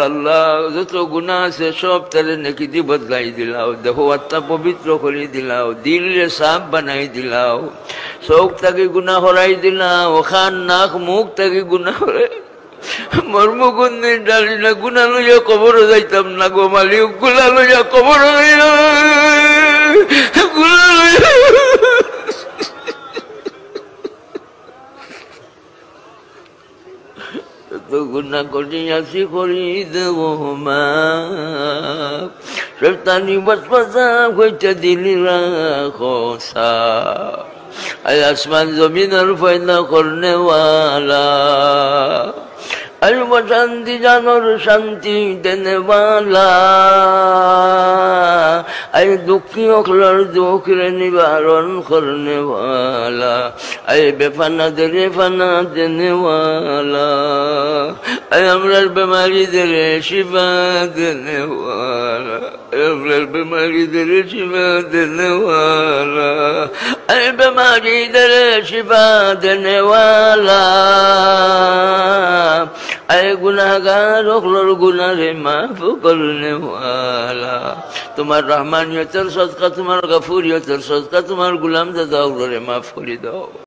আল্লাহ যত গুনাহ আছে সব তারে নেকি দি বদলাই দিলাও, দেহ আত্মা পবিত্র করে দিলাও, দিলে সাফ বানাই দিলাও, চোখ তাকে গুনাহ হরাই দিলাও, খান নাক মুখ তাকে গুনাহ হরাই মর্মগুন্দির ডালি না গুনা লইয়া কবর যাইতাম না গো মালিক, গুলা লইয়া কবর গুলা লইয়া তো গুনা করিয়াছি করি দেব মা শয়তানি বসবাসা হইতে দিলি রাখো সা আই আসমান জমিনের পয়দা করনে ওয়ালা আলম শান্তি জানোর শান্তি দেনে ওয়ালা আই দুঃখী অখলার দুঃখ রে নিবারণ করনে ওয়ালা আই বেফানা দেরে ফানা দেনে ওয়ালা আই আমরার বেমারি দেরে শিবা দেনে ওয়ালা, আমরার বেমারি দেরে শিবা দেনে ওয়ালা, আই বেমারি দেরে শিবা দেনে ওয়ালা, আই গুনাহগার অখলার গুনাহে মাফ করনে ওয়ালা। তোমার রহমানিয়তের সদকা, তোমার গফুরিয়তের সদকা, তোমার গুলাম দাদা ওগুলোরে মাফ করে দাও।